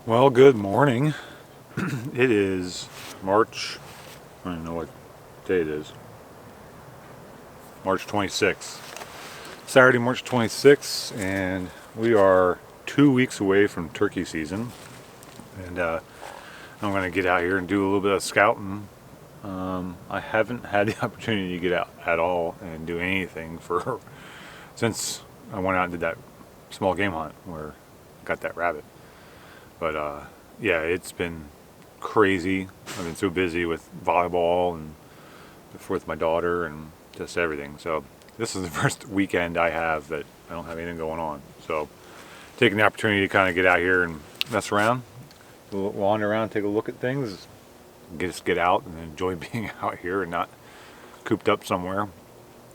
Well, good morning. It is March, I don't know what day it is, March 26th. Saturday, March 26th, and we are 2 weeks away from turkey season. And I'm going to get out here and do a little bit of scouting. I haven't had the opportunity to get out at all and do anything since I went out and did that small game hunt where I got that rabbit. But yeah, it's been crazy. I've been so busy with volleyball and with my daughter and just everything. So this is the first weekend I have that I don't have anything going on. So taking the opportunity to kind of get out here and mess around, wander around, take a look at things, just get out and enjoy being out here and not cooped up somewhere.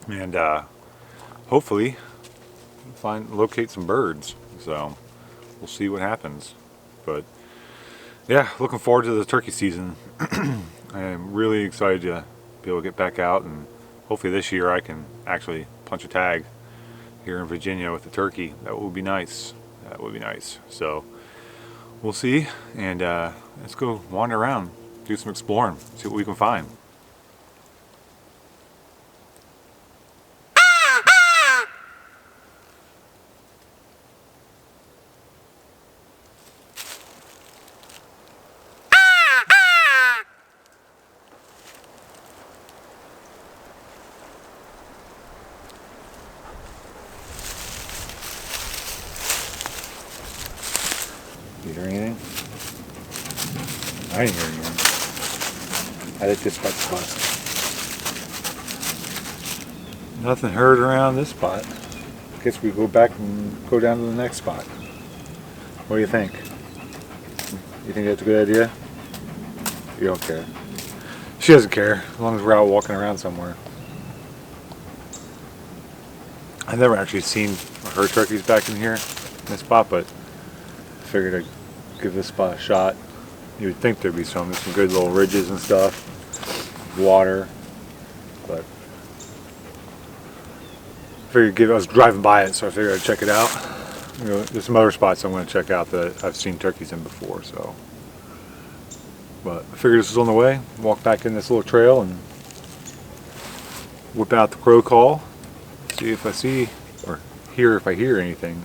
And hopefully locate some birds. So we'll see what happens. But yeah, looking forward to the turkey season. I am really excited to be able to get back out, and hopefully this year I can actually punch a tag here in Virginia with the turkey. That would be nice. That would be nice. So we'll see, and let's go wander around, do some exploring, see what we can find. You hear anything? I didn't hear anything. I just got spots. Nothing heard around this spot. Guess we go back and go down to the next spot. What do you think? You think that's a good idea? You don't care. She doesn't care, as long as we're out walking around somewhere. I've never actually seen or heard turkeys back in here, in this spot, but I figured I'd give this spot a shot. You would think there'd be some good little ridges and stuff, water, but I was driving by it, so I figured I'd check it out. You know, there's some other spots I'm going to check out that I've seen turkeys in before, so. But I figured this was on the way, walk back in this little trail and whip out the crow call, see if I see or hear if I hear anything.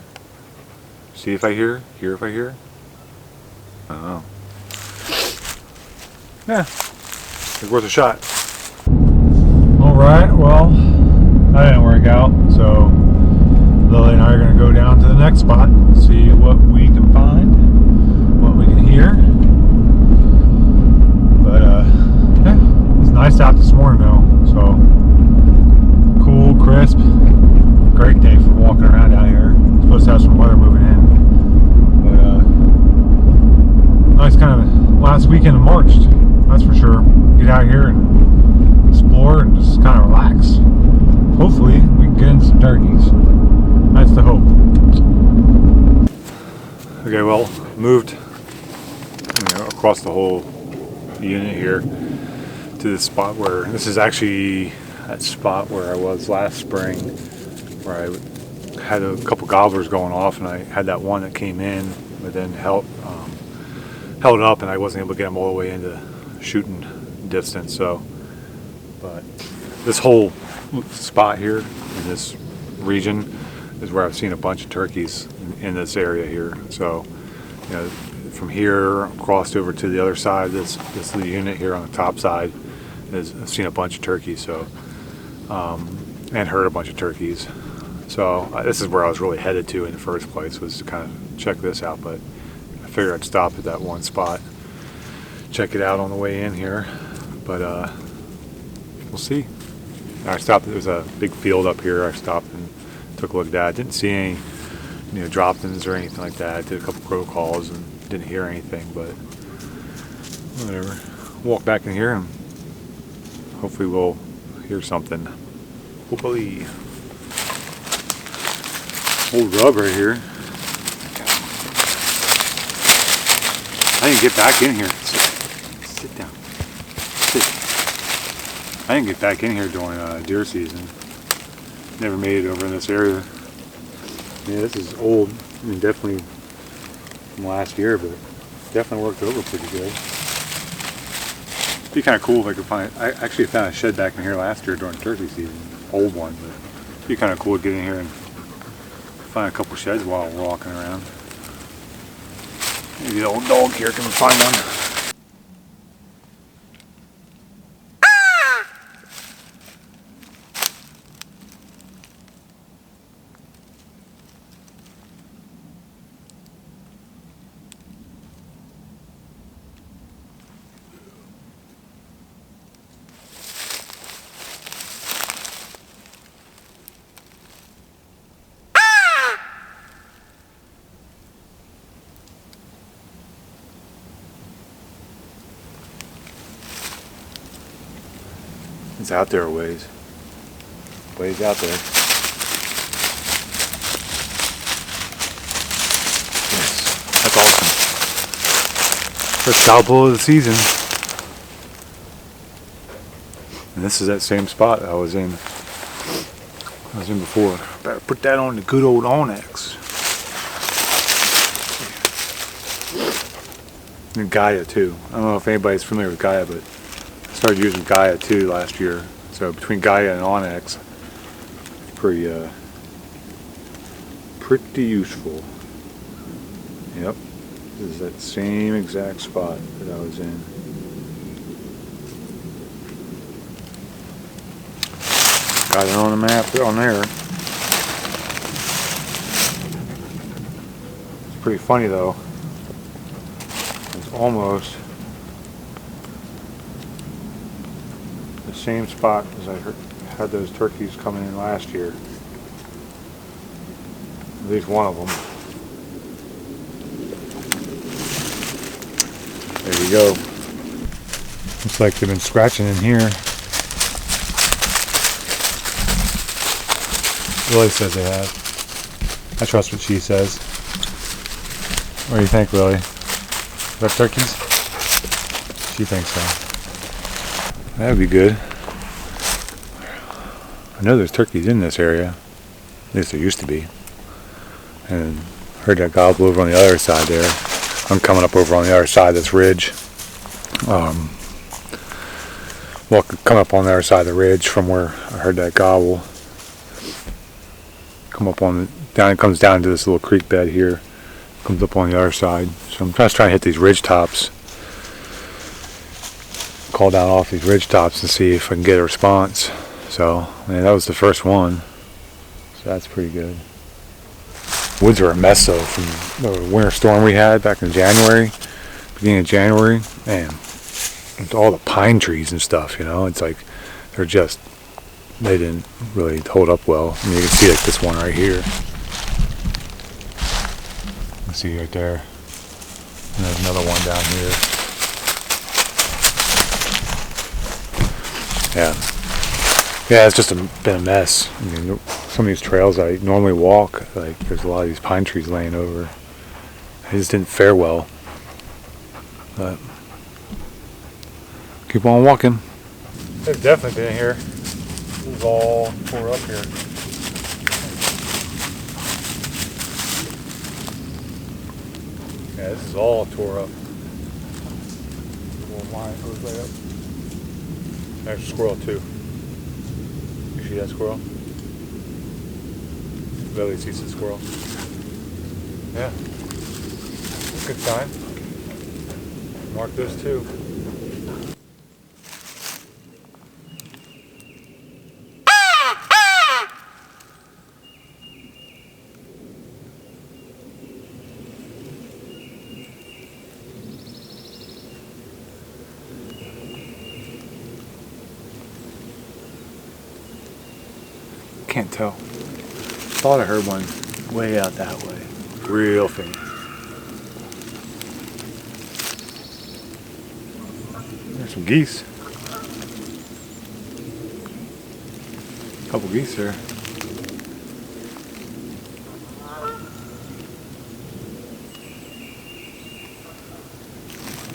See if I hear if I hear. I don't know. Yeah, it's worth a shot. Alright, well, that didn't work out, so Lily and I are going to go down to the next spot and see what we can find, what we can hear. But, yeah, it's nice out this morning though, so cool, crisp, great day for walking around out here. It's supposed to have some weather moving in, but nice kind of last weekend of March, that's for sure. Get out here and explore and just kind of relax. Hopefully we can get in some turkeys. That's the hope. Okay, well, moved across the whole unit here to this spot where this is actually that spot where I was last spring, where I had a couple gobblers going off, and I had that one that came in, but then held up, and I wasn't able to get them all the way into shooting distance. So, but this whole spot here in this region is where I've seen a bunch of turkeys in this area here. So, you know, from here crossed over to the other side, this little unit here on the top side, I've seen a bunch of turkeys. So, and heard a bunch of turkeys. So this is where I was really headed to in the first place, was to kind of check this out. But I figured I'd stop at that one spot, check it out on the way in here. But we'll see. I stopped. There was a big field up here. I stopped and took a look at that. Didn't see any, drop-ins or anything like that. I did a couple crow calls and didn't hear anything. But whatever. Walk back in here and hopefully we'll hear something. Hopefully. Old rub right here. I didn't get back in here. Sit down. Sit. I didn't get back in here during deer season. Never made it over in this area. Yeah, this is old. I mean, definitely from last year, but Definitely worked over pretty good. It'd be kind of cool if I could find. I actually found a shed back in here last year during turkey season, old one, but it'd be kind of cool to get in here and find a couple sheds while we're walking around. Maybe the old dog here can find one. It's out there a ways. Ways out there. Yes, that's awesome. First cow pull of the season. And this is that same spot I was in before. Better put that on the good old Onyx. And Gaia too. I don't know if anybody's familiar with Gaia, but I started using Gaia too last year. So between Gaia and Onyx, pretty useful. Yep, this is that same exact spot that I was in. Got it on the map on there. It's pretty funny though. It's almost the same spot as I had those turkeys coming in last year. At least one of them. There you go. Looks like they've been scratching in here. Lily says they have. I trust what she says. What do you think, Lily? Red turkeys? She thinks so. That would be good. I know there's turkeys in this area. At least there used to be. And heard that gobble over on the other side there. I'm coming up over on the other side of this ridge. Well, come up on the other side of the ridge from where I heard that gobble. Come up on the down. It comes down to this little creek bed here. Comes up on the other side. So I'm just trying to hit these ridge tops. Call down off these ridge tops and see if I can get a response. So, man, that was the first one. So that's pretty good. Woods are a mess though from the winter storm we had back in January, beginning of January. Man, with all the pine trees and stuff, you know, it's like they didn't really hold up well. I mean, you can see like this one right here. You can see right there. And there's another one down here. Yeah, it's just been a mess. I mean, some of these trails I normally walk, like there's a lot of these pine trees laying over. They just didn't fare well. But keep on walking. They've definitely been here. This is all tore up here. Yeah, this is all tore up. The little line goes right up. There's a squirrel too. You see that squirrel? Lily sees the squirrel. Yeah. Good sign. Mark those too. Can't tell. Thought I heard one way out that way. Real faint. There's some geese. Couple geese there.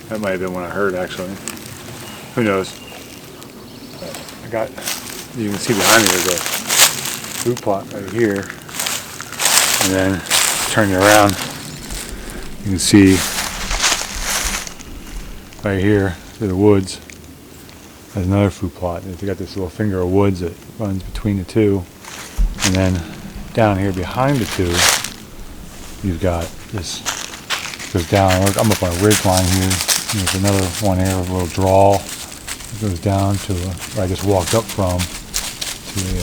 That might have been one I heard actually. Who knows? You can see behind me there's a food plot right here, and then turn it around, you can see right here through the woods. There's another food plot. They got this little finger of woods that runs between the two. And then down here behind the two, you've got this, goes down, I'm up on a ridge line here. There's another one here, a little draw. It goes down to where I just walked up from, to the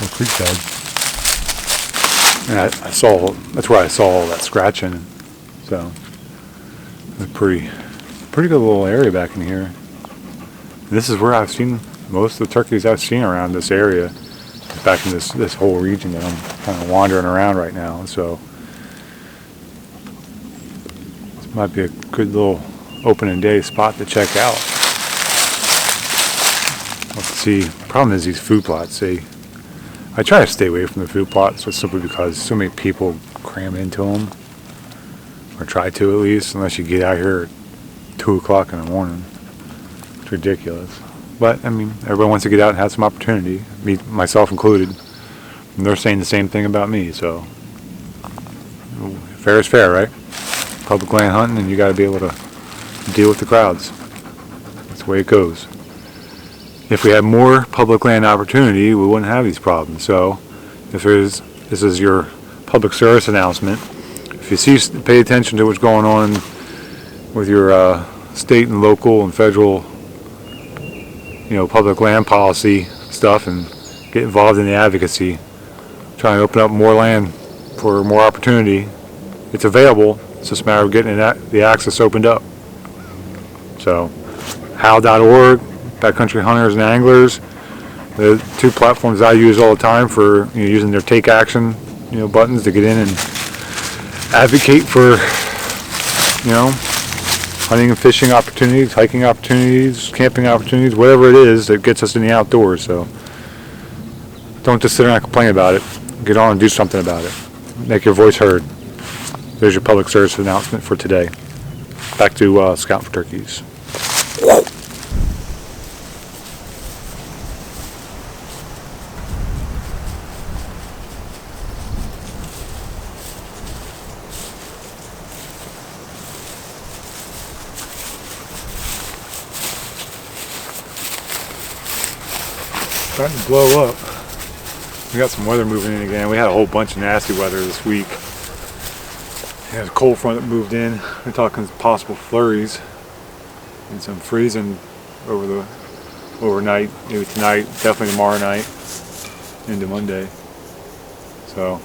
little creek bed. And that's where I saw all that scratching. So, it's a pretty good little area back in here. This is where I've seen most of the turkeys I've seen around this area. Back in this whole region that I'm kind of wandering around right now. So this might be a good little opening day spot to check out. Let's see. Problem is these food plots. I try to stay away from the food plots just simply because so many people cram into them, or try to at least, unless you get out here at 2 o'clock in the morning. It's ridiculous. But I mean, everybody wants to get out and have some opportunity, me, myself included. And they're saying the same thing about me. So fair is fair, right? Public land hunting, and you got to be able to deal with the crowds. That's the way it goes. If we had more public land opportunity, we wouldn't have these problems. So, this is your public service announcement. If you pay attention to what's going on with your state and local and federal, public land policy stuff, and get involved in the advocacy, trying to open up more land for more opportunity. It's available. It's just a matter of getting the access opened up. So, how.org, Backcountry Hunters and Anglers, the two platforms I use all the time for using their take action buttons to get in and advocate for hunting and fishing opportunities, hiking opportunities, camping opportunities, whatever it is that gets us in the outdoors. So don't just sit around and complain about it. Get on and do something about it. Make your voice heard. There's your public service announcement for today. Back to Scouting for Turkeys. Starting to blow up. We got some weather moving in again. We had a whole bunch of nasty weather this week. There's a cold front that moved in. We're talking possible flurries and some freezing overnight, maybe tonight, definitely tomorrow night into Monday. So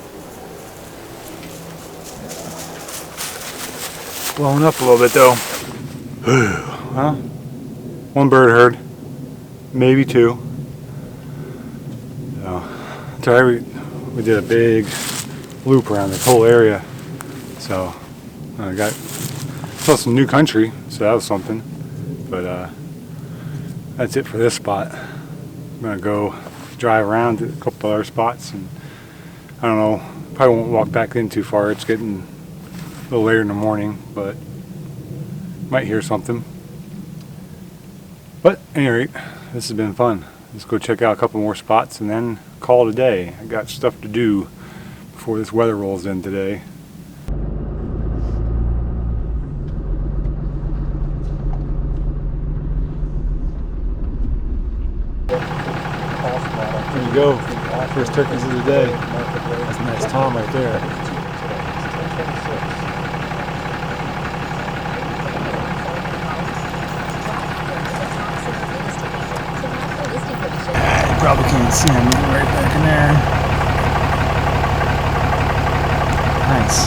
blowing up a little bit though. Well, one bird heard, maybe two. So we did a big loop around this whole area. So I saw some new country, so that was something. But that's it for this spot. I'm gonna go drive around to a couple other spots, and I don't know, probably won't walk back in too far. It's getting a little later in the morning, but might hear something. But at any rate, this has been fun. Let's go check out a couple more spots and then call it a day. I got stuff to do before this weather rolls in today. There you go. First turkeys of the day. That's a nice tom right there. Probably can't see him right back in there. Nice.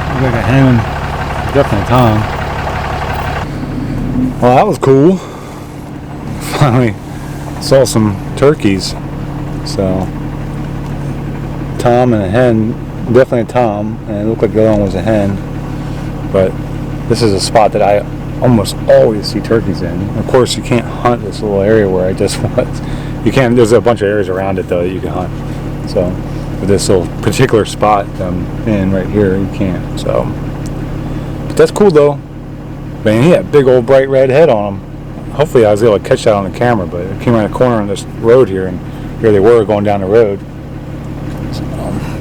Looks like a hen. Definitely a tom. Well, that was cool. Finally saw some turkeys. So, tom and a hen. Definitely a tom. And it looked like the other one was a hen. But this is a spot that I almost always see turkeys in. Of course, you can't hunt this little area where I just was. You can. There's a bunch of areas around it though that you can hunt. So, with this little particular spot I'm in right here, you can't. So, but that's cool though. Man, he had a big old bright red head on him. Hopefully, I was able to catch that on the camera. But it came around the corner on this road here, and here they were going down the road. So,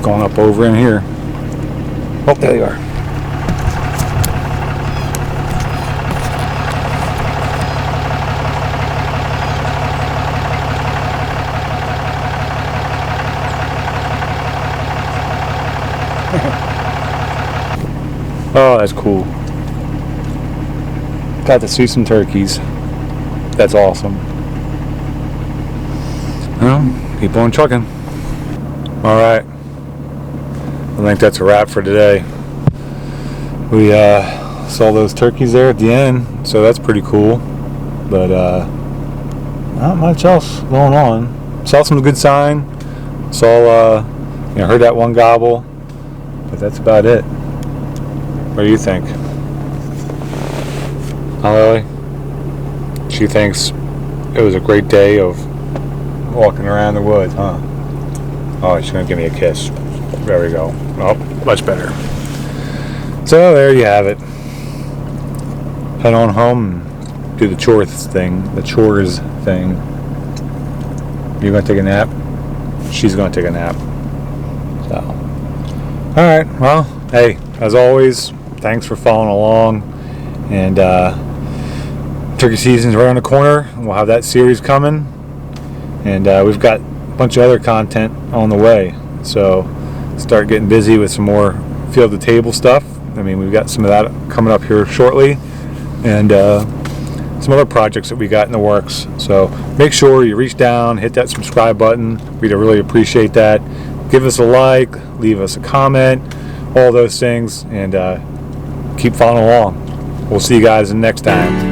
going up over in here. Oh, there they are. Oh, that's cool. Got to see some turkeys. That's awesome. Well, keep on trucking. Alright. I think that's a wrap for today. We saw those turkeys there at the end, so that's pretty cool. But not much else going on. Saw some good sign. Saw heard that one gobble. But that's about it. What do you think? Oh, Lily? She thinks it was a great day of walking around the woods, huh? Oh, she's gonna give me a kiss. There we go. Oh, much better. So there you have it. Head on home and do the chores thing. You gonna take a nap? She's gonna take a nap. So, all right. Well, hey, as always, thanks for following along. And turkey season's right around the corner. We'll have that series coming, and we've got a bunch of other content on the way. So start getting busy with some more field to table stuff. I mean, we've got some of that coming up here shortly, and some other projects that we got in the works. So make sure you reach down, hit that subscribe button. We'd really appreciate that. Give us a like, leave us a comment, all those things, and keep following along. We'll see you guys next time.